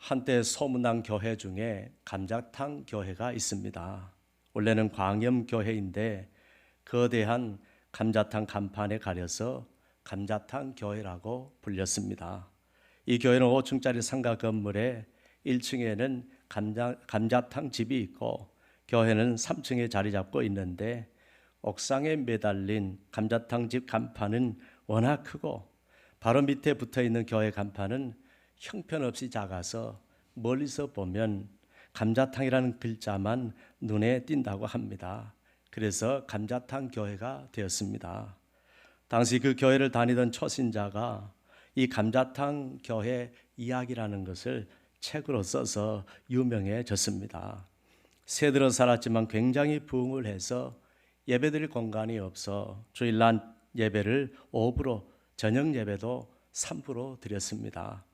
한때 소문난 교회 중에 감자탕 교회가 있습니다. 원래는 광염교회인데 거대한 감자탕 간판에 가려서 감자탕 교회라고 불렸습니다. 이 교회는 5층짜리 상가 건물에 1층에는 감자탕 집이 있고 교회는 3층에 자리 잡고 있는데 옥상에 매달린 감자탕 집 간판은 워낙 크고 바로 밑에 붙어있는 교회 간판은 형편없이 작아서 멀리서 보면 감자탕이라는 글자만 눈에 띈다고 합니다. 그래서 감자탕 교회가 되었습니다. 당시 그 교회를 다니던 초신자가 이 감자탕 교회 이야기라는 것을 책으로 써서 유명해졌습니다. 새들어 살았지만 굉장히 부흥을 해서 예배드릴 공간이 없어 주일날 예배를 5부로, 저녁 예배도 3부로 드렸습니다.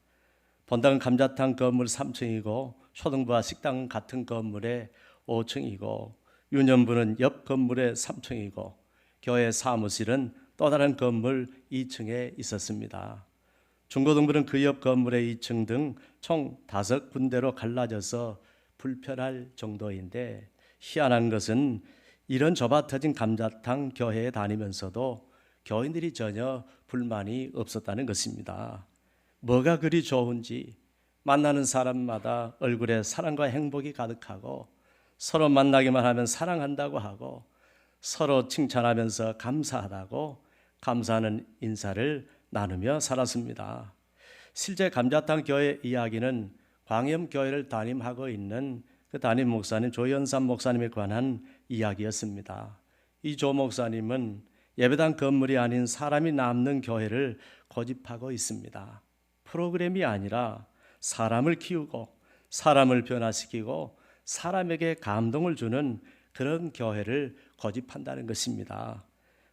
본당은 감자탕 건물 3층이고 초등부와 식당은 같은 건물에 5층이고 유년부는 옆 건물에 3층이고 교회 사무실은 또 다른 건물 2층에 있었습니다. 중고등부는 그 옆 건물의 2층 등 총 5군데로 갈라져서 불편할 정도인데 희한한 것은 이런 좁아터진 감자탕 교회에 다니면서도 교인들이 전혀 불만이 없었다는 것입니다. 뭐가 그리 좋은지 만나는 사람마다 얼굴에 사랑과 행복이 가득하고 서로 만나기만 하면 사랑한다고 하고 서로 칭찬하면서 감사하다고 감사하는 인사를 나누며 살았습니다. 실제 감자탕 교회 이야기는 광염교회를 담임하고 있는 그 담임 목사님 조연삼 목사님에 관한 이야기였습니다. 이 조 목사님은 예배당 건물이 아닌 사람이 남는 교회를 고집하고 있습니다. 프로그램이 아니라 사람을 키우고 사람을 변화시키고 사람에게 감동을 주는 그런 교회를 고집한다는 것입니다.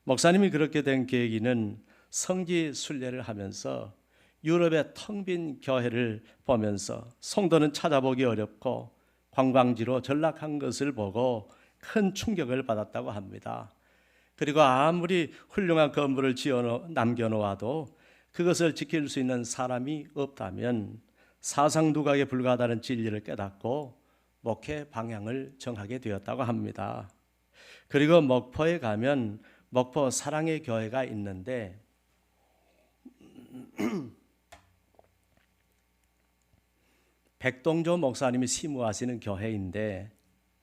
목사님이 그렇게 된 계기는 성지 순례를 하면서 유럽의 텅 빈 교회를 보면서 성도는 찾아보기 어렵고 관광지로 전락한 것을 보고 큰 충격을 받았다고 합니다. 그리고 아무리 훌륭한 건물을 남겨놓아도 그것을 지킬 수 있는 사람이 없다면 사상두각에 불과하다는 진리를 깨닫고 목회 방향을 정하게 되었다고 합니다. 그리고 목포에 가면 목포 사랑의 교회가 있는데 백동조 목사님이 시무하시는 교회인데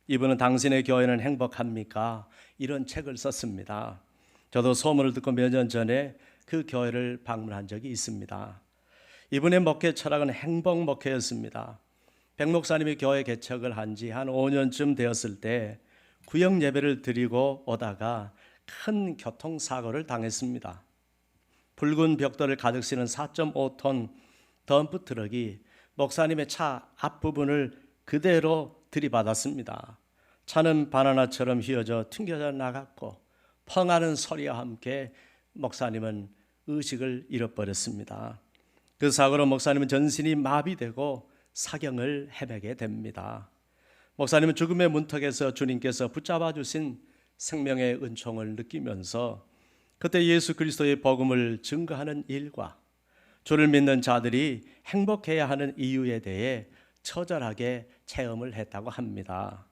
이분은 당신의 교회는 행복합니까? 이런 책을 썼습니다. 저도 소문을 듣고 몇 년 전에 그 교회를 방문한 적이 있습니다. 이분의 목회 철학은 행복 목회였습니다. 백 목사님이 교회 개척을 한 지 한 5년쯤 되었을 때 구역 예배를 드리고 오다가 큰 교통사고를 당했습니다. 붉은 벽돌을 가득 실은 4.5톤 덤프 트럭이 목사님의 차 앞부분을 그대로 들이받았습니다. 차는 바나나처럼 휘어져 튕겨져 나갔고 펑하는 소리와 함께 목사님은 의식을 잃어버렸습니다. 그 사고로 목사님은 전신이 마비되고 사경을 헤매게 됩니다. 목사님은 죽음의 문턱에서 주님께서 붙잡아 주신 생명의 은총을 느끼면서 그때 예수 그리스도의 복음을 증거하는 일과 주를 믿는 자들이 행복해야 하는 이유에 대해 처절하게 체험을 했다고 합니다.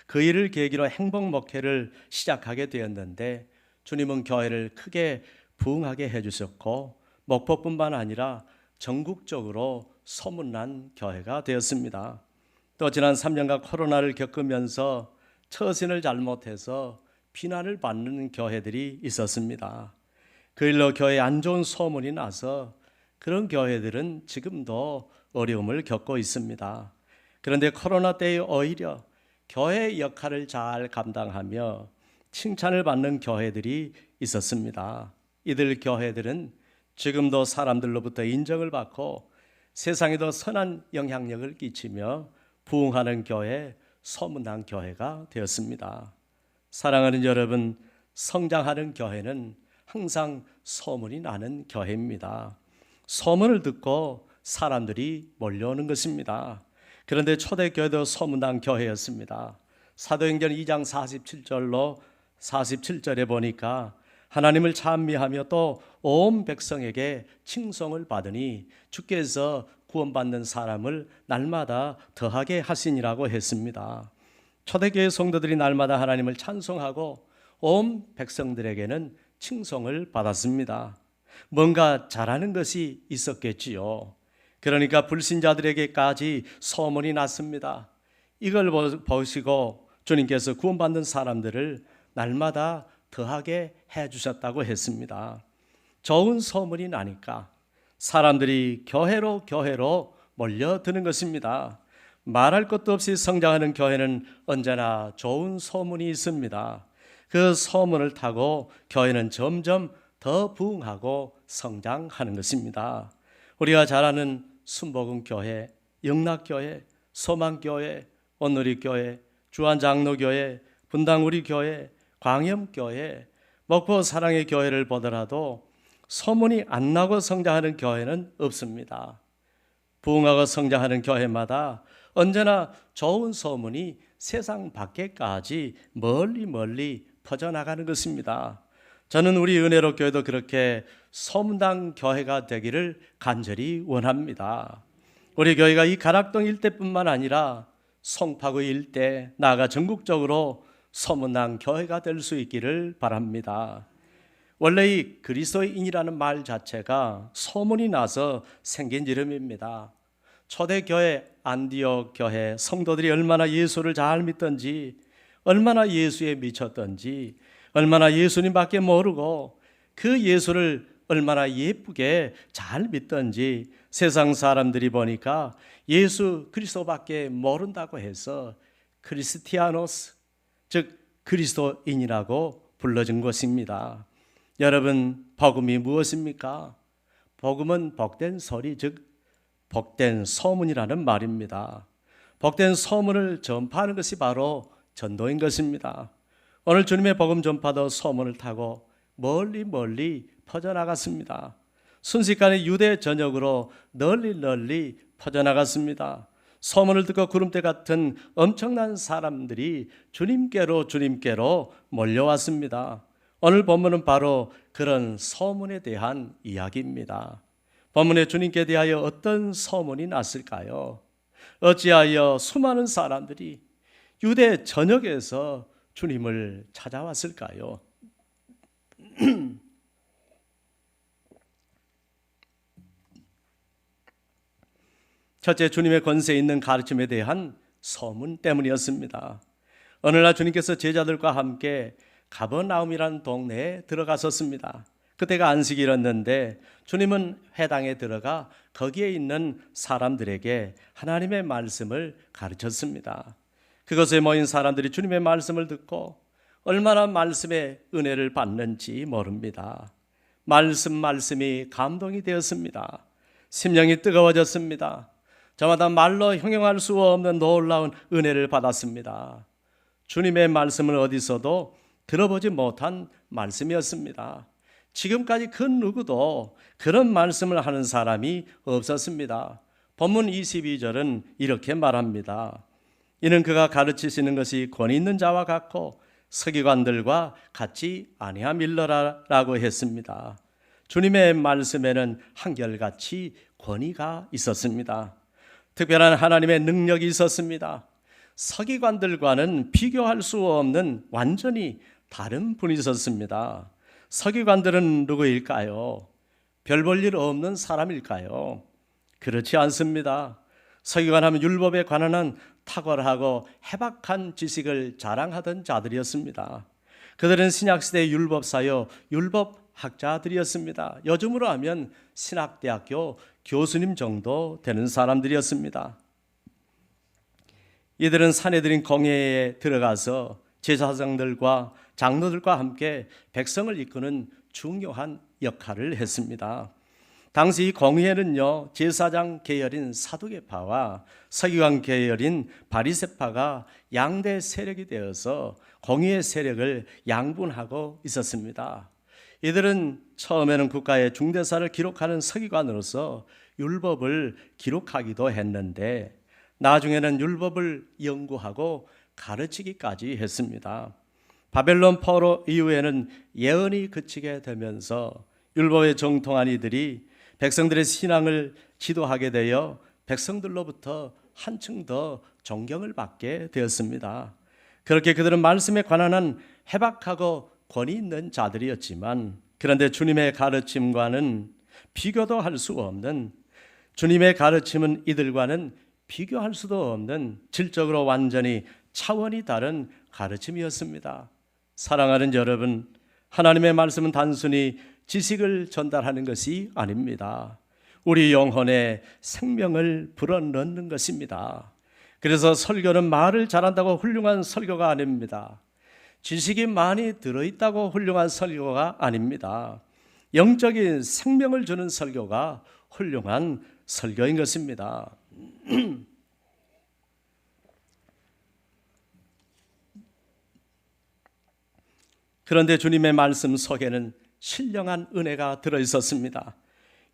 그 일을 계기로 행복 목회를 시작하게 되었는데 주님은 교회를 크게 부흥하게 해주셨고 목포뿐만 아니라 전국적으로 소문난 교회가 되었습니다. 또 지난 3년간 코로나를 겪으면서 처신을 잘못해서 비난을 받는 교회들이 있었습니다. 그 일로 교회에 안 좋은 소문이 나서 그런 교회들은 지금도 어려움을 겪고 있습니다. 그런데 코로나 때에 오히려 교회의 역할을 잘 감당하며 칭찬을 받는 교회들이 있었습니다. 이들 교회들은 지금도 사람들로부터 인정을 받고 세상에 더 선한 영향력을 끼치며 부흥하는 교회, 소문난 교회가 되었습니다. 사랑하는 여러분, 성장하는 교회는 항상 소문이 나는 교회입니다. 소문을 듣고 사람들이 몰려오는 것입니다. 그런데 초대교회도 소문난 교회였습니다. 사도행전 2장 47절에 보니까 하나님을 찬미하며 또 온 백성에게 칭송을 받으니 주께서 구원받는 사람을 날마다 더하게 하시니라고 했습니다. 초대교회 성도들이 날마다 하나님을 찬송하고 온 백성들에게는 칭송을 받았습니다. 뭔가 잘하는 것이 있었겠지요. 그러니까 불신자들에게까지 소문이 났습니다. 이걸 보시고 주님께서 구원받는 사람들을 날마다 더하게 해주셨다고 했습니다. 좋은 소문이 나니까 사람들이 교회로 몰려드는 것입니다. 말할 것도 없이 성장하는 교회는 언제나 좋은 소문이 있습니다. 그 소문을 타고 교회는 점점 더 부흥하고 성장하는 것입니다. 우리가 잘 아는 순복음교회, 영락교회, 소망교회, 온누리교회, 주안장로교회, 분당우리교회, 광염교회, 목포 사랑의 교회를 보더라도 소문이 안 나고 성장하는 교회는 없습니다. 부흥하고 성장하는 교회마다 언제나 좋은 소문이 세상 밖에까지 멀리 퍼져나가는 것입니다. 저는 우리 은혜로 교회도 그렇게 소문난 교회가 되기를 간절히 원합니다. 우리 교회가 이 가락동 일대뿐만 아니라 송파구 일대, 나아가 전국적으로 소문난 교회가 될 수 있기를 바랍니다. 원래 이 그리스도인이라는 말 자체가 소문이 나서 생긴 이름입니다. 초대교회 안디옥 교회 성도들이 얼마나 예수를 잘 믿던지, 얼마나 예수에 미쳤던지, 얼마나 예수님밖에 모르고 그 예수를 얼마나 예쁘게 잘 믿던지 세상 사람들이 보니까 예수 그리스도밖에 모른다고 해서 크리스티아노스, 즉 그리스도인이라고 불러진 것입니다. 여러분, 복음이 무엇입니까? 복음은 복된 소리, 즉 복된 소문이라는 말입니다. 복된 소문을 전파하는 것이 바로 전도인 것입니다. 오늘 주님의 복음 전파도 소문을 타고 멀리 퍼져나갔습니다. 순식간에 유대 전역으로 널리 퍼져나갔습니다. 소문을 듣고 구름대 같은 엄청난 사람들이 주님께로 몰려왔습니다. 오늘 본문은 바로 그런 소문에 대한 이야기입니다. 본문에 주님께 대하여 어떤 소문이 났을까요? 어찌하여 수많은 사람들이 유대 전역에서 주님을 찾아왔을까요? 첫째, 주님의 권세 있는 가르침에 대한 소문 때문이었습니다. 어느 날 주님께서 제자들과 함께 가버나움이라는 동네에 들어가셨습니다. 그때가 안식일이었는데 주님은 회당에 들어가 거기에 있는 사람들에게 하나님의 말씀을 가르쳤습니다. 그것에 모인 사람들이 주님의 말씀을 듣고 얼마나 말씀의 은혜를 받는지 모릅니다. 말씀이 감동이 되었습니다. 심령이 뜨거워졌습니다. 저마다 말로 형용할 수 없는 놀라운 은혜를 받았습니다. 주님의 말씀은 어디서도 들어보지 못한 말씀이었습니다. 지금까지 그 누구도 그런 말씀을 하는 사람이 없었습니다. 본문 22절은 이렇게 말합니다. 이는 그가 가르치시는 것이 권위 있는 자와 같고 서기관들과 같이 아니함일러라라고 했습니다. 주님의 말씀에는 한결같이 권위가 있었습니다. 특별한 하나님의 능력이 있었습니다. 서기관들과는 비교할 수 없는 완전히 다른 분이 있었습니다. 서기관들은 누구일까요? 별 볼 일 없는 사람일까요? 그렇지 않습니다. 서기관 하면 율법에 관한 탁월하고 해박한 지식을 자랑하던 자들이었습니다. 그들은 신약시대의 율법사요, 율법학자들이었습니다. 요즘으로 하면 신학대학교 교수님 정도 되는 사람들이었습니다. 이들은 사내들인 공회에 들어가서 제사장들과 장로들과 함께 백성을 이끄는 중요한 역할을 했습니다. 당시 이 공회에는요, 제사장 계열인 사두개파와 서기관 계열인 바리새파가 양대 세력이 되어서 공회의 세력을 양분하고 있었습니다. 이들은 처음에는 국가의 중대사를 기록하는 서기관으로서 율법을 기록하기도 했는데 나중에는 율법을 연구하고 가르치기까지 했습니다. 바벨론 포로 이후에는 예언이 그치게 되면서 율법에 정통한 이들이 백성들의 신앙을 지도하게 되어 백성들로부터 한층 더 존경을 받게 되었습니다. 그렇게 그들은 말씀에 관한 한 해박하고 권위 있는 자들이었지만, 그런데 주님의 가르침과는 비교도 할 수 없는, 주님의 가르침은 이들과는 비교할 수도 없는 질적으로 완전히 차원이 다른 가르침이었습니다. 사랑하는 여러분, 하나님의 말씀은 단순히 지식을 전달하는 것이 아닙니다. 우리 영혼에 생명을 불어넣는 것입니다. 그래서 설교는 말을 잘한다고 훌륭한 설교가 아닙니다. 지식이 많이 들어있다고 훌륭한 설교가 아닙니다. 영적인 생명을 주는 설교가 훌륭한 설교인 것입니다. 그런데 주님의 말씀 속에는 신령한 은혜가 들어있었습니다.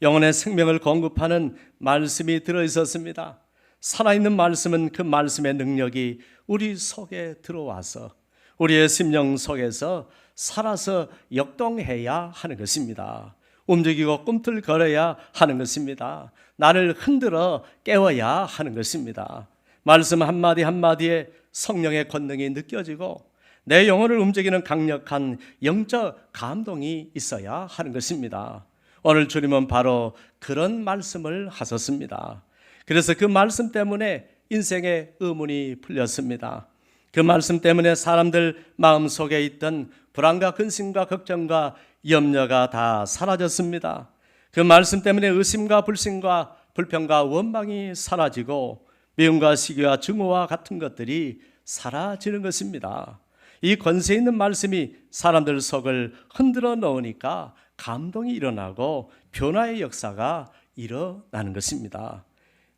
영혼의 생명을 공급하는 말씀이 들어있었습니다. 살아있는 말씀은 그 말씀의 능력이 우리 속에 들어와서 우리의 심령 속에서 살아서 역동해야 하는 것입니다. 움직이고 꿈틀거려야 하는 것입니다. 나를 흔들어 깨워야 하는 것입니다. 말씀 한마디 한마디에 성령의 권능이 느껴지고 내 영혼을 움직이는 강력한 영적 감동이 있어야 하는 것입니다. 오늘 주님은 바로 그런 말씀을 하셨습니다. 그래서 그 말씀 때문에 인생의 의문이 풀렸습니다. 그 말씀 때문에 사람들 마음속에 있던 불안과 근심과 걱정과 염려가 다 사라졌습니다. 그 말씀 때문에 의심과 불신과 불평과 원망이 사라지고 미움과 시기와 증오와 같은 것들이 사라지는 것입니다. 이 권세 있는 말씀이 사람들 속을 흔들어 놓으니까 감동이 일어나고 변화의 역사가 일어나는 것입니다.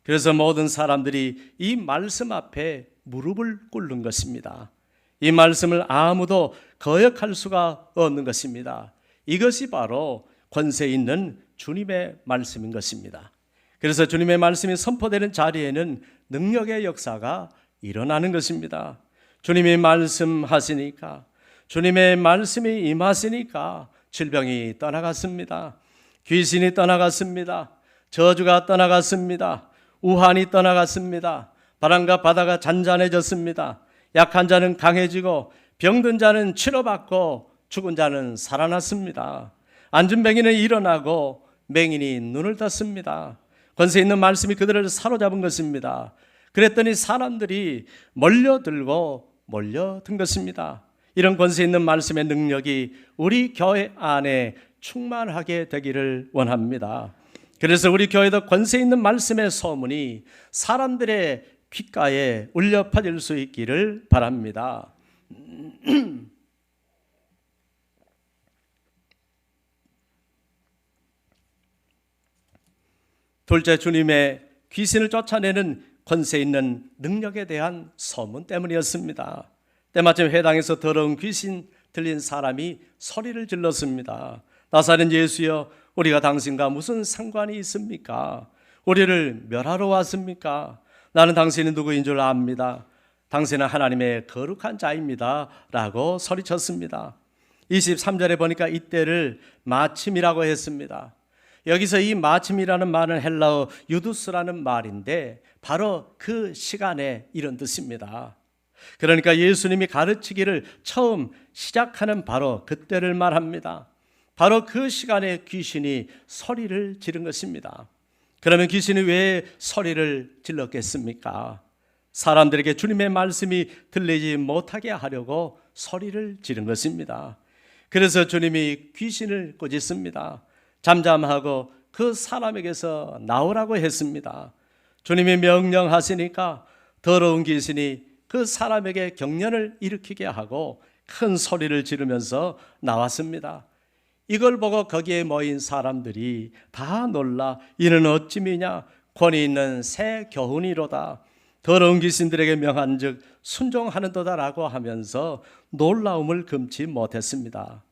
그래서 모든 사람들이 이 말씀 앞에 무릎을 꿇는 것입니다. 이 말씀을 아무도 거역할 수가 없는 것입니다. 이것이 바로 권세 있는 주님의 말씀인 것입니다. 그래서 주님의 말씀이 선포되는 자리에는 능력의 역사가 일어나는 것입니다. 주님이 말씀하시니까, 주님의 말씀이 임하시니까 질병이 떠나갔습니다. 귀신이 떠나갔습니다. 저주가 떠나갔습니다. 우환이 떠나갔습니다. 바람과 바다가 잔잔해졌습니다. 약한 자는 강해지고 병든 자는 치료받고 죽은 자는 살아났습니다. 앉은 맹인은 일어나고 맹인이 눈을 떴습니다. 권세 있는 말씀이 그들을 사로잡은 것입니다. 그랬더니 사람들이 몰려든 것입니다. 이런 권세 있는 말씀의 능력이 우리 교회 안에 충만하게 되기를 원합니다. 그래서 우리 교회도 권세 있는 말씀의 소문이 사람들의 귓가에 울려 퍼질 수 있기를 바랍니다. 둘째, 주님의 귀신을 쫓아내는 권세 있는 능력에 대한 소문 때문이었습니다. 때마침 회당에서 더러운 귀신 들린 사람이 소리를 질렀습니다. 나사렛 예수여, 우리가 당신과 무슨 상관이 있습니까? 우리를 멸하러 왔습니까? 나는 당신이 누구인 줄 압니다. 당신은 하나님의 거룩한 자입니다 라고 소리쳤습니다. 23절에 보니까 이때를 마침이라고 했습니다. 여기서 이 마침이라는 말은 헬라어 유두스라는 말인데 바로 그 시간에 이런 뜻입니다. 그러니까 예수님이 가르치기를 처음 시작하는 바로 그때를 말합니다. 바로 그 시간에 귀신이 소리를 지른 것입니다. 그러면 귀신이 왜 소리를 질렀겠습니까? 사람들에게 주님의 말씀이 들리지 못하게 하려고 소리를 지른 것입니다. 그래서 주님이 귀신을 꾸짖습니다. 잠잠하고 그 사람에게서 나오라고 했습니다. 주님이 명령하시니까 더러운 귀신이 그 사람에게 경련을 일으키게 하고 큰 소리를 지르면서 나왔습니다. 이걸 보고 거기에 모인 사람들이 다 놀라 이는 어찌미냐, 권위 있는 새 교훈이로다, 더러운 귀신들에게 명한즉 순종하는도다 라고 하면서 놀라움을 금치 못했습니다.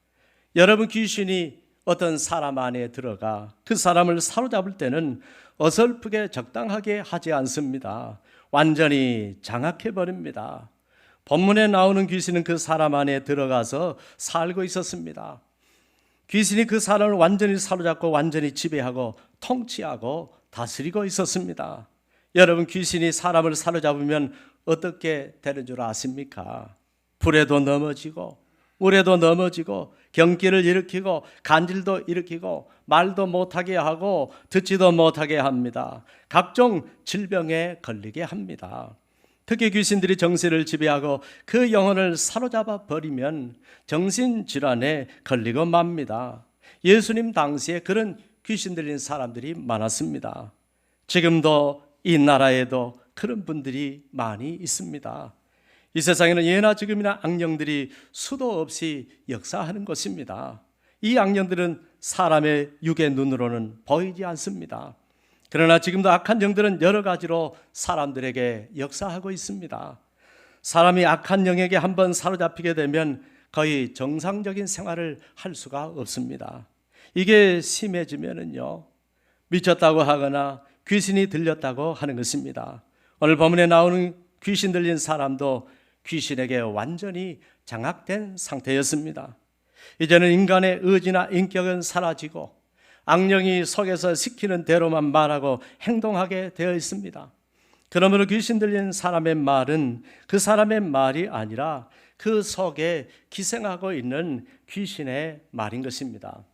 여러분, 귀신이 어떤 사람 안에 들어가 그 사람을 사로잡을 때는 어설프게 적당하게 하지 않습니다. 완전히 장악해버립니다. 본문에 나오는 귀신은 그 사람 안에 들어가서 살고 있었습니다. 귀신이 그 사람을 완전히 사로잡고 완전히 지배하고 통치하고 다스리고 있었습니다. 여러분, 귀신이 사람을 사로잡으면 어떻게 되는 줄 아십니까? 불에도 넘어지고 물에도 넘어지고 경기를 일으키고 간질도 일으키고 말도 못하게 하고 듣지도 못하게 합니다. 각종 질병에 걸리게 합니다. 특히 귀신들이 정신을 지배하고 그 영혼을 사로잡아 버리면 정신질환에 걸리고 맙니다. 예수님 당시에 그런 귀신 들린 사람들이 많았습니다. 지금도 이 나라에도 그런 분들이 많이 있습니다. 이 세상에는 예나 지금이나 악령들이 수도 없이 역사하는 것입니다. 이 악령들은 사람의 육의 눈으로는 보이지 않습니다. 그러나 지금도 악한 영들은 여러 가지로 사람들에게 역사하고 있습니다. 사람이 악한 영에게 한번 사로잡히게 되면 거의 정상적인 생활을 할 수가 없습니다. 이게 심해지면은요, 미쳤다고 하거나 귀신이 들렸다고 하는 것입니다. 오늘 본문에 나오는 귀신 들린 사람도 귀신에게 완전히 장악된 상태였습니다. 이제는 인간의 의지나 인격은 사라지고 악령이 속에서 시키는 대로만 말하고 행동하게 되어 있습니다. 그러므로 귀신 들린 사람의 말은 그 사람의 말이 아니라 그 속에 기생하고 있는 귀신의 말인 것입니다.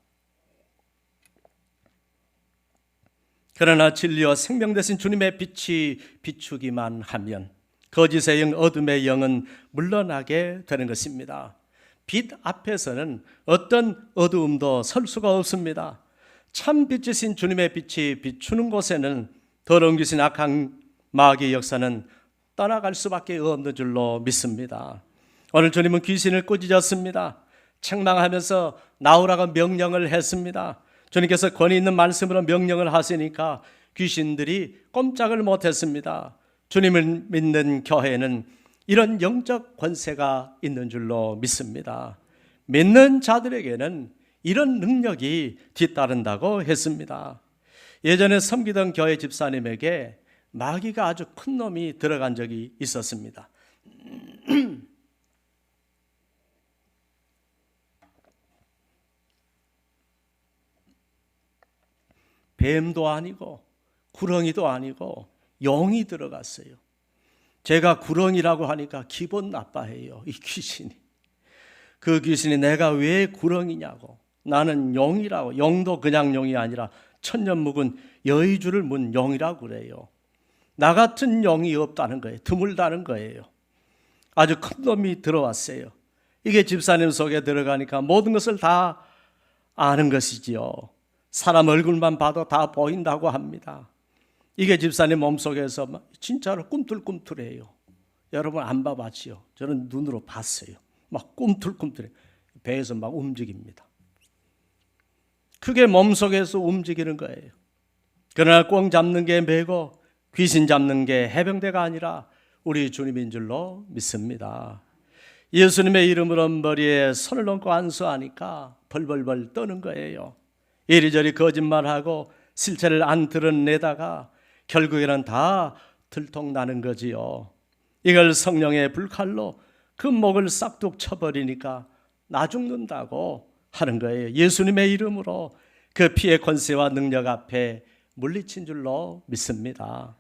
그러나 진리와 생명 되신 주님의 빛이 비추기만 하면 거짓의 영, 어둠의 영은 물러나게 되는 것입니다. 빛 앞에서는 어떤 어두움도 설 수가 없습니다. 참 빛이신 주님의 빛이 비추는 곳에는 더러운 귀신, 악한 마귀의 역사는 떠나갈 수밖에 없는 줄로 믿습니다. 오늘 주님은 귀신을 꾸짖었습니다. 책망하면서 나오라고 명령을 했습니다. 주님께서 권위 있는 말씀으로 명령을 하시니까 귀신들이 꼼짝을 못했습니다. 주님을 믿는 교회는 이런 영적 권세가 있는 줄로 믿습니다. 믿는 자들에게는 이런 능력이 뒤따른다고 했습니다. 예전에 섬기던 교회 집사님에게 마귀가 아주 큰 놈이 들어간 적이 있었습니다. 뱀도 아니고 구렁이도 아니고 용이 들어갔어요. 제가 구렁이라고 하니까 기분 나빠해요. 이 귀신이. 그 귀신이 내가 왜 구렁이냐고. 나는 용이라고. 용도 그냥 용이 아니라 천년 묵은 여의주를 문 용이라고 그래요. 나 같은 용이 없다는 거예요. 드물다는 거예요. 아주 큰 놈이 들어왔어요. 이게 집사님 속에 들어가니까 모든 것을 다 아는 것이지요. 사람 얼굴만 봐도 다 보인다고 합니다. 이게 집사님 몸속에서 진짜로 꿈틀꿈틀해요. 여러분 안 봐봤지요? 저는 눈으로 봤어요. 막 꿈틀꿈틀해. 배에서 막 움직입니다. 그게 몸속에서 움직이는 거예요. 그러나 꽁 잡는 게 매고 귀신 잡는 게 해병대가 아니라 우리 주님인 줄로 믿습니다. 예수님의 이름으로 머리에 손을 얹고 안수하니까 벌벌벌 떠는 거예요. 이리저리 거짓말하고 실체를 안 드러내다가 결국에는 다 들통나는 거지요. 이걸 성령의 불칼로 그 목을 싹둑 쳐버리니까 나 죽는다고 하는 거예요. 예수님의 이름으로 그 피의 권세와 능력 앞에 물리친 줄로 믿습니다.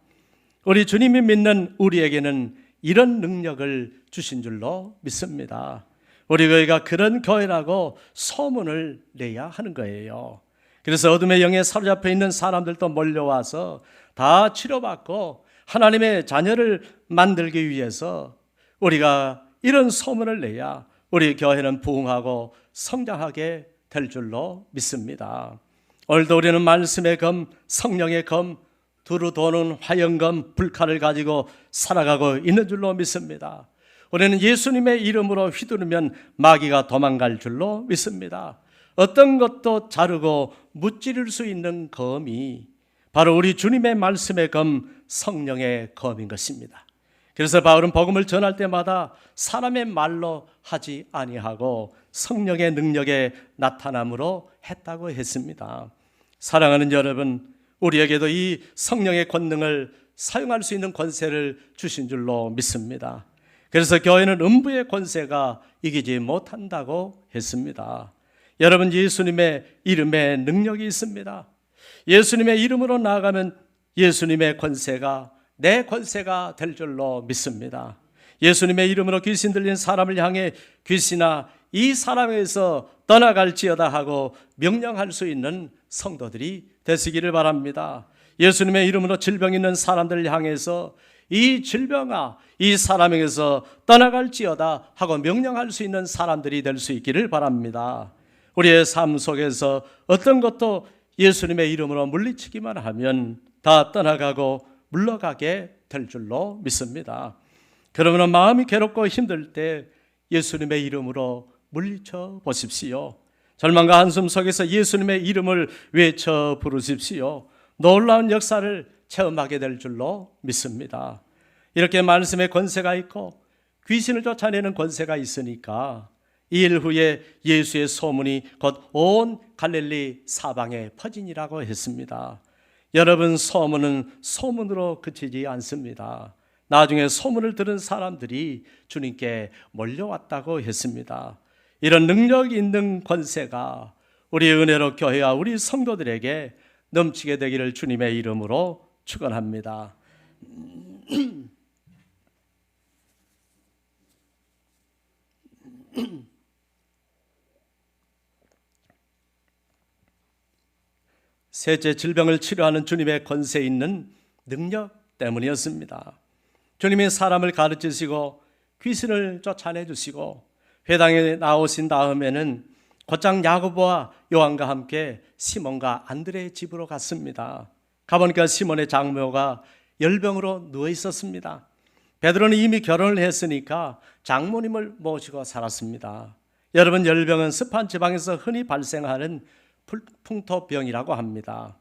우리 주님이 믿는 우리에게는 이런 능력을 주신 줄로 믿습니다. 우리 교회가 그런 교회라고 소문을 내야 하는 거예요. 그래서 어둠의 영에 사로잡혀 있는 사람들도 몰려와서 다 치료받고 하나님의 자녀를 만들기 위해서 우리가 이런 소문을 내야 우리 교회는 부흥하고 성장하게 될 줄로 믿습니다. 오늘도 우리는 말씀의 검, 성령의 검, 두루 도는 화영검, 불칼을 가지고 살아가고 있는 줄로 믿습니다. 우리는 예수님의 이름으로 휘두르면 마귀가 도망갈 줄로 믿습니다. 어떤 것도 자르고 무찌를 수 있는 검이 바로 우리 주님의 말씀의 검, 성령의 검인 것입니다. 그래서 바울은 복음을 전할 때마다 사람의 말로 하지 아니하고 성령의 능력에 나타남으로 했다고 했습니다. 사랑하는 여러분, 우리에게도 이 성령의 권능을 사용할 수 있는 권세를 주신 줄로 믿습니다. 그래서 교회는 음부의 권세가 이기지 못한다고 했습니다. 여러분, 예수님의 이름에 능력이 있습니다. 예수님의 이름으로 나아가면 예수님의 권세가 내 권세가 될 줄로 믿습니다. 예수님의 이름으로 귀신 들린 사람을 향해 귀신아 이 사람에서 떠나갈지어다 하고 명령할 수 있는 성도들이 되시기를 바랍니다. 예수님의 이름으로 질병 있는 사람들을 향해서 이 질병아 이 사람에게서 떠나갈지어다 하고 명령할 수 있는 사람들이 될 수 있기를 바랍니다. 우리의 삶 속에서 어떤 것도 예수님의 이름으로 물리치기만 하면 다 떠나가고 물러가게 될 줄로 믿습니다. 그러면 마음이 괴롭고 힘들 때 예수님의 이름으로 물리쳐 보십시오. 절망과 한숨 속에서 예수님의 이름을 외쳐 부르십시오. 놀라운 역사를 체험하게 될 줄로 믿습니다. 이렇게 말씀의 권세가 있고 귀신을 쫓아내는 권세가 있으니까 이 일 후에 예수의 소문이 곧 온 갈릴리 사방에 퍼지니라고 했습니다. 여러분, 소문은 소문으로 그치지 않습니다. 나중에 소문을 들은 사람들이 주님께 몰려왔다고 했습니다. 이런 능력 있는 권세가 우리 은혜로 교회와 우리 성도들에게 넘치게 되기를 주님의 이름으로 축원합니다. 셋째, 질병을 치료하는 주님의 권세 있는 능력 때문이었습니다. 주님이 사람을 가르치시고 귀신을 쫓아내 주시고 회당에 나오신 다음에는 곧장 야고보와 요한과 함께 시몬과 안드레의 집으로 갔습니다. 가보니까 시몬의 장모가 열병으로 누워 있었습니다. 베드로는 이미 결혼을 했으니까 장모님을 모시고 살았습니다. 여러분, 열병은 습한 지방에서 흔히 발생하는 풍토병이라고 합니다.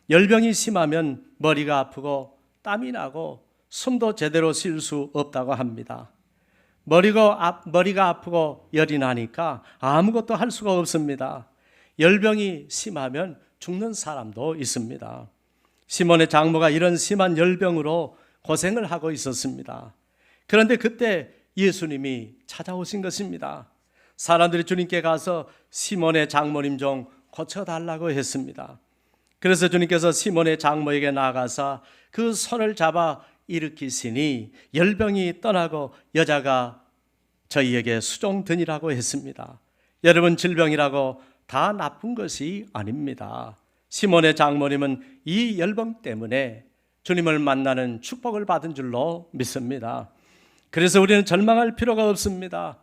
열병이 심하면 머리가 아프고 땀이 나고 숨도 제대로 쉴 수 없다고 합니다. 머리가 아프고 열이 나니까 아무것도 할 수가 없습니다. 열병이 심하면 죽는 사람도 있습니다. 시몬의 장모가 이런 심한 열병으로 고생을 하고 있었습니다. 그런데 그때 예수님이 찾아오신 것입니다. 사람들이 주님께 가서 시몬의 장모님 좀 고쳐달라고 했습니다. 그래서 주님께서 시몬의 장모에게 나아가서 그 손을 잡아 일으키시니 열병이 떠나고 여자가 저희에게 수종드니라고 했습니다. 여러분, 질병이라고 다 나쁜 것이 아닙니다. 시몬의 장모님은 이 열병 때문에 주님을 만나는 축복을 받은 줄로 믿습니다. 그래서 우리는 절망할 필요가 없습니다.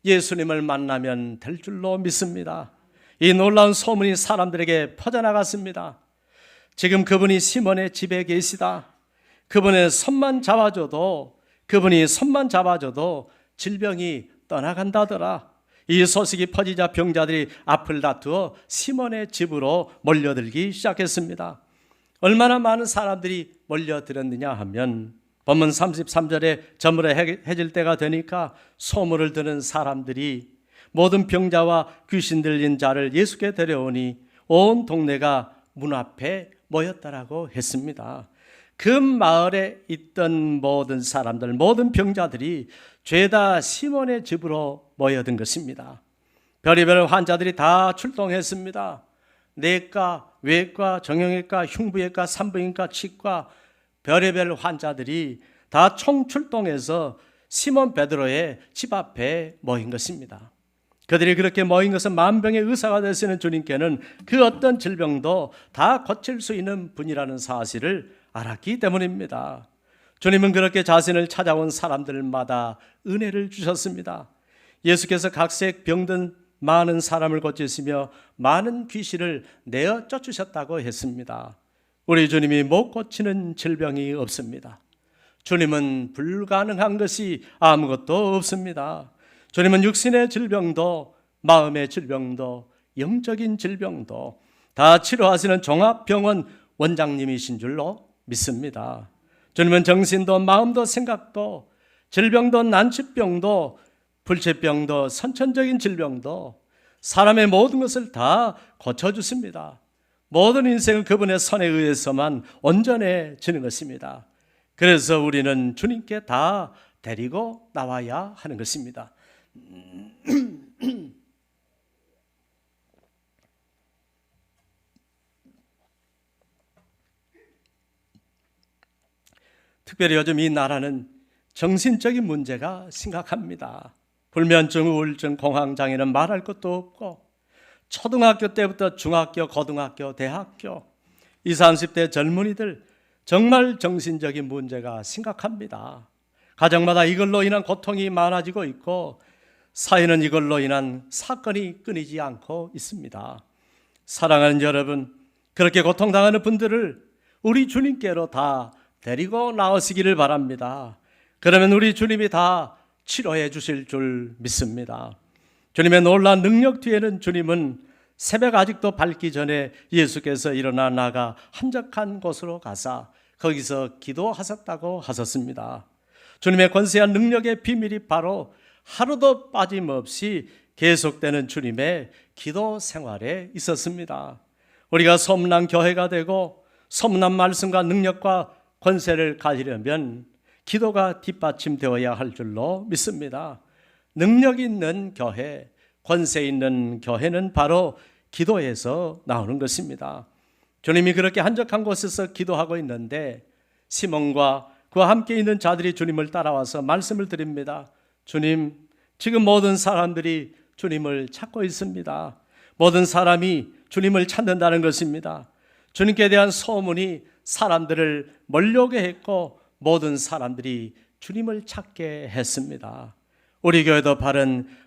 예수님을 만나면 될 줄로 믿습니다. 이 놀라운 소문이 사람들에게 퍼져나갔습니다. 지금 그분이 시몬의 집에 계시다. 그분이 손만 잡아줘도 질병이 떠나간다더라. 이 소식이 퍼지자 병자들이 앞을 다투어 시몬의 집으로 몰려들기 시작했습니다. 얼마나 많은 사람들이 몰려들었느냐 하면 본문 33절에 저물어해질 때가 되니까 소문을 듣는 사람들이 모든 병자와 귀신 들린 자를 예수께 데려오니 온 동네가 문 앞에 모였다라고 했습니다. 그 마을에 있던 모든 사람들, 모든 병자들이 죄다 시몬의 집으로 모여든 것입니다. 별의별 환자들이 다 출동했습니다. 내과, 외과, 정형외과, 흉부외과, 산부인과, 치과, 별의별 환자들이 다 총출동해서 시몬 베드로의 집 앞에 모인 것입니다. 그들이 그렇게 모인 것은 만병의 의사가 되시는 주님께는 그 어떤 질병도 다 고칠 수 있는 분이라는 사실을 알았기 때문입니다. 주님은 그렇게 자신을 찾아온 사람들마다 은혜를 주셨습니다. 예수께서 각색 병든 많은 사람을 고치시며 많은 귀신을 내어 쫓으셨다고 했습니다. 우리 주님이 못 고치는 질병이 없습니다. 주님은 불가능한 것이 아무것도 없습니다. 주님은 육신의 질병도 마음의 질병도 영적인 질병도 다 치료하시는 종합병원 원장님이신 줄로 믿습니다. 주님은 정신도 마음도 생각도 질병도 난치병도 불치병도 선천적인 질병도 사람의 모든 것을 다 고쳐주십니다. 모든 인생은 그분의 선에 의해서만 온전해지는 것입니다. 그래서 우리는 주님께 다 데리고 나와야 하는 것입니다. 특별히 요즘 이 나라는 정신적인 문제가 심각합니다. 불면증, 우울증, 공황장애는 말할 것도 없고 초등학교 때부터 중학교, 고등학교, 대학교 20, 30대 젊은이들 정말 정신적인 문제가 심각합니다. 가정마다 이걸로 인한 고통이 많아지고 있고 사회는 이걸로 인한 사건이 끊이지 않고 있습니다. 사랑하는 여러분, 그렇게 고통당하는 분들을 우리 주님께로 다 데리고 나오시기를 바랍니다. 그러면 우리 주님이 다 치료해 주실 줄 믿습니다. 주님의 놀라운 능력 뒤에는 주님은 새벽 아직도 밝기 전에 예수께서 일어나 나가 한적한 곳으로 가사 거기서 기도하셨다고 하셨습니다. 주님의 권세한 능력의 비밀이 바로 하루도 빠짐없이 계속되는 주님의 기도 생활에 있었습니다. 우리가 소문난 교회가 되고 소문난 말씀과 능력과 권세를 가지려면 기도가 뒷받침되어야 할 줄로 믿습니다. 능력 있는 교회, 권세 있는 교회는 바로 기도에서 나오는 것입니다. 주님이 그렇게 한적한 곳에서 기도하고 있는데 시몬과 그와 함께 있는 자들이 주님을 따라와서 말씀을 드립니다. 주님, 지금 모든 사람들이 주님을 찾고 있습니다. 모든 사람이 주님을 찾는다는 것입니다. 주님께 대한 소문이 사람들을 몰려오게 했고 모든 사람들이 주님을 찾게 했습니다. 우리 교회도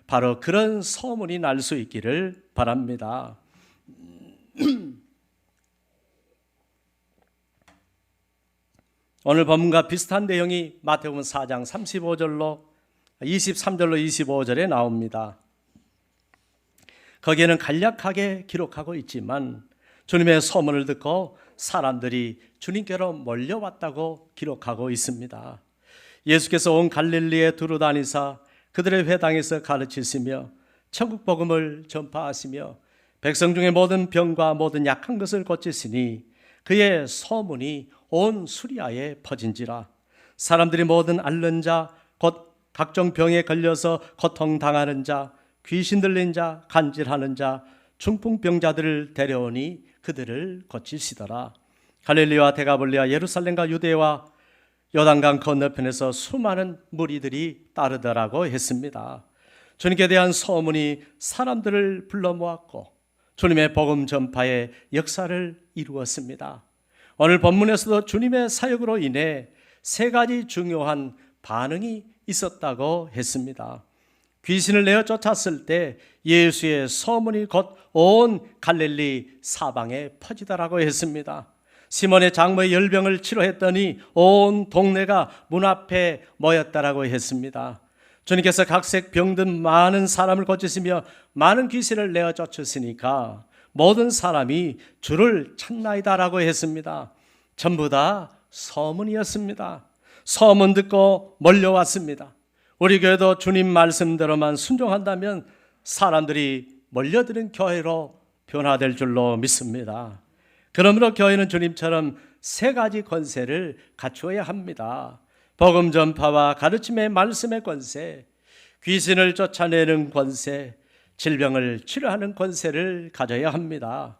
바로 그런 소문이 날 수 있기를 바랍니다. 오늘 본문과 비슷한 내용이 마태복음 4장 35절로 23절로 25절에 나옵니다. 거기에는 간략하게 기록하고 있지만 주님의 소문을 듣고 사람들이 주님께로 몰려왔다고 기록하고 있습니다. 예수께서 온 갈릴리에 두루 다니사 그들의 회당에서 가르치시며 천국 복음을 전파하시며 백성 중에 모든 병과 모든 약한 것을 고치시니 그의 소문이 온 수리아에 퍼진지라. 사람들이 모든 앓는 자 곧 각종 병에 걸려서 고통당하는 자, 귀신 들린 자, 간질하는 자, 중풍병자들을 데려오니 그들을 고치시더라. 갈릴리와 데가볼리와 예루살렘과 유대와 요단강 건너편에서 수많은 무리들이 따르더라고 했습니다. 주님께 대한 소문이 사람들을 불러 모았고 주님의 복음 전파의 역사를 이루었습니다. 오늘 본문에서도 주님의 사역으로 인해 세 가지 중요한 반응이 있었다고 했습니다. 귀신을 내어 쫓았을 때 예수의 소문이 곧 온 갈릴리 사방에 퍼지더라고 했습니다. 시몬의 장모의 열병을 치료했더니 온 동네가 문 앞에 모였다라고 했습니다. 주님께서 각색 병든 많은 사람을 고치시며 많은 귀신을 내어 쫓으시니까 모든 사람이 주를 찾나이다라고 했습니다. 전부 다 소문이었습니다. 소문 듣고 몰려왔습니다. 우리 교회도 주님 말씀대로만 순종한다면 사람들이 몰려드는 교회로 변화될 줄로 믿습니다. 그러므로 교회는 주님처럼 세 가지 권세를 갖추어야 합니다. 복음 전파와 가르침의 말씀의 권세, 귀신을 쫓아내는 권세, 질병을 치료하는 권세를 가져야 합니다.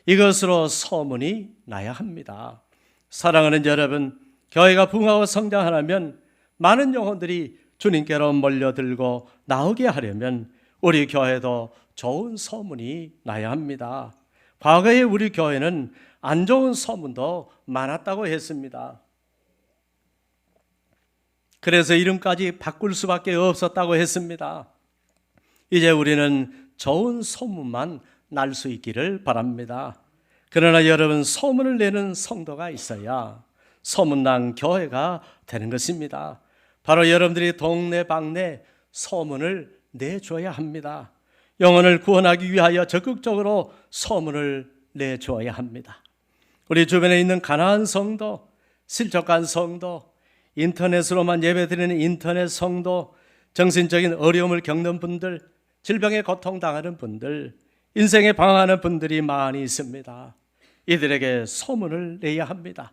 이것으로 소문이 나야 합니다. 사랑하는 여러분, 교회가 부흥하고 성장하려면 많은 영혼들이 주님께로 몰려들고 나오게 하려면 우리 교회도 좋은 소문이 나야 합니다. 과거에 우리 교회는 안 좋은 소문도 많았다고 했습니다. 그래서 이름까지 바꿀 수밖에 없었다고 했습니다. 이제 우리는 좋은 소문만 날 수 있기를 바랍니다. 그러나 여러분, 소문을 내는 성도가 있어야 소문난 교회가 되는 것입니다. 바로 여러분들이 동네방네 소문을 내줘야 합니다. 영혼을 구원하기 위하여 적극적으로 소문을 내줘야 합니다. 우리 주변에 있는 가난한 성도, 실족한 성도, 인터넷으로만 예배드리는 인터넷 성도, 정신적인 어려움을 겪는 분들, 질병에 고통당하는 분들, 인생에 방황하는 분들이 많이 있습니다. 이들에게 소문을 내야 합니다.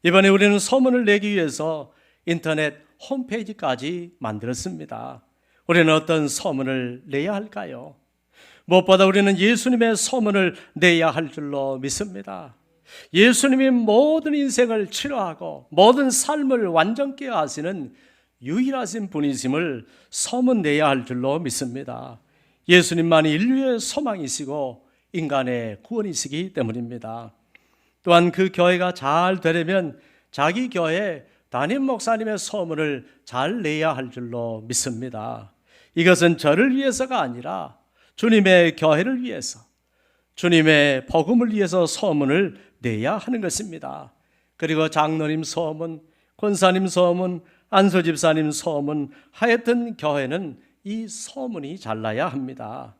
이번에 우리는 소문을 내기 위해서 인터넷 홈페이지까지 만들었습니다. 우리는 어떤 소문을 내야 할까요? 무엇보다 우리는 예수님의 소문을 내야 할 줄로 믿습니다. 예수님이 모든 인생을 치료하고 모든 삶을 완전케 하시는 유일하신 분이심을 소문내야 할 줄로 믿습니다. 예수님만이 인류의 소망이시고 인간의 구원이시기 때문입니다. 또한 그 교회가 잘 되려면 자기 교회 담임 목사님의 소문을 잘 내야 할 줄로 믿습니다. 이것은 저를 위해서가 아니라 주님의 교회를 위해서, 주님의 복음을 위해서 소문을 내야 하는 것입니다. 그리고 장로님 소문, 권사님 소문, 안수집사님 소문, 하여튼 교회는 이 소문이 잘 나야 합니다.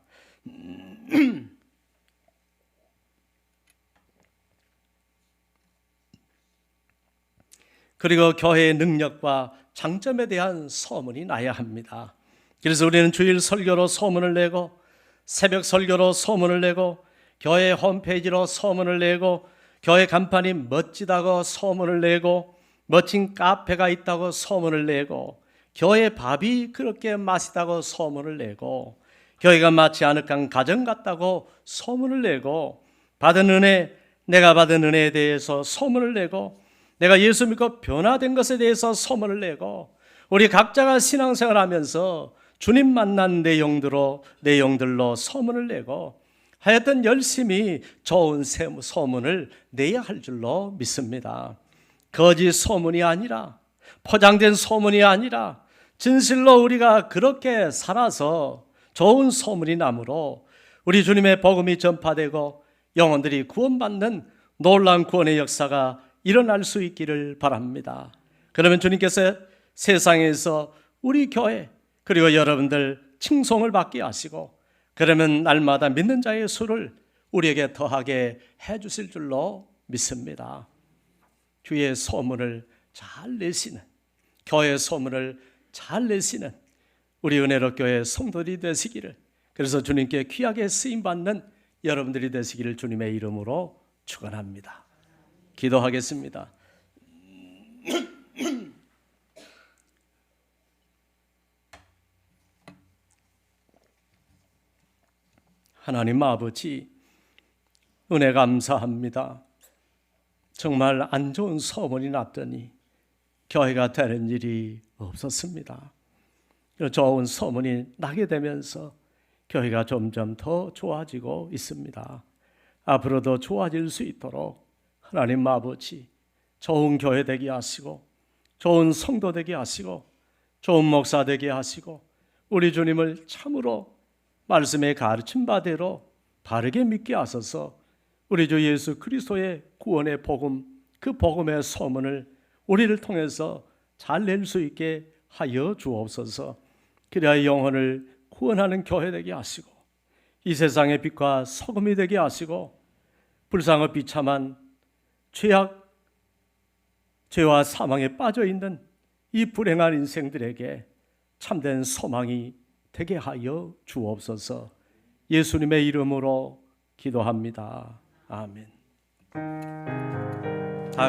그리고 교회의 능력과 장점에 대한 소문이 나야 합니다. 그래서 우리는 주일 설교로 소문을 내고, 새벽 설교로 소문을 내고, 교회 홈페이지로 소문을 내고, 교회 간판이 멋지다고 소문을 내고, 멋진 카페가 있다고 소문을 내고, 교회 밥이 그렇게 맛있다고 소문을 내고, 교회가 마치 아늑한 가정 같다고 소문을 내고, 받은 은혜, 내가 받은 은혜에 대해서 소문을 내고, 내가 예수 믿고 변화된 것에 대해서 소문을 내고, 우리 각자가 신앙생활하면서 주님 만난 내용들로 소문을 내고, 하여튼 열심히 좋은 소문을 내야 할 줄로 믿습니다. 거짓 소문이 아니라, 포장된 소문이 아니라 진실로 우리가 그렇게 살아서 좋은 소문이 나므로 우리 주님의 복음이 전파되고 영혼들이 구원받는 놀라운 구원의 역사가 일어날 수 있기를 바랍니다. 그러면 주님께서 세상에서 우리 교회 그리고 여러분들 칭송을 받게 하시고, 그러면 날마다 믿는 자의 수를 우리에게 더하게 해주실 줄로 믿습니다. 주의 소문을 잘 내시는, 교회 소문을 잘 내시는 우리 은혜로 교회 성도들이 되시기를, 그래서 주님께 귀하게 쓰임받는 여러분들이 되시기를 주님의 이름으로 축원합니다. 기도하겠습니다. 하나님 아버지, 은혜 감사합니다. 정말 안 좋은 소문이 났더니 교회가 되는 일이 없었습니다. 좋은 소문이 나게 되면서 교회가 점점 더 좋아지고 있습니다. 앞으로도 좋아질 수 있도록 하나님 아버지, 좋은 교회 되게 하시고, 좋은 성도 되게 하시고, 좋은 목사 되게 하시고, 우리 주님을 참으로 말씀에 가르친 바대로 바르게 믿게 하소서. 우리 주 예수 그리스도의 구원의 복음, 그 복음의 소문을 우리를 통해서 잘 낼 수 있게 하여 주옵소서. 그래야 영혼을 구원하는 교회 되게 하시고, 이 세상의 빛과 소금이 되게 하시고, 불쌍히 비참한 죄와 사망에 빠져 있는 이 불행한 인생들에게 참된 소망이 되게 하여 주옵소서. 예수님의 이름으로 기도합니다. 아멘.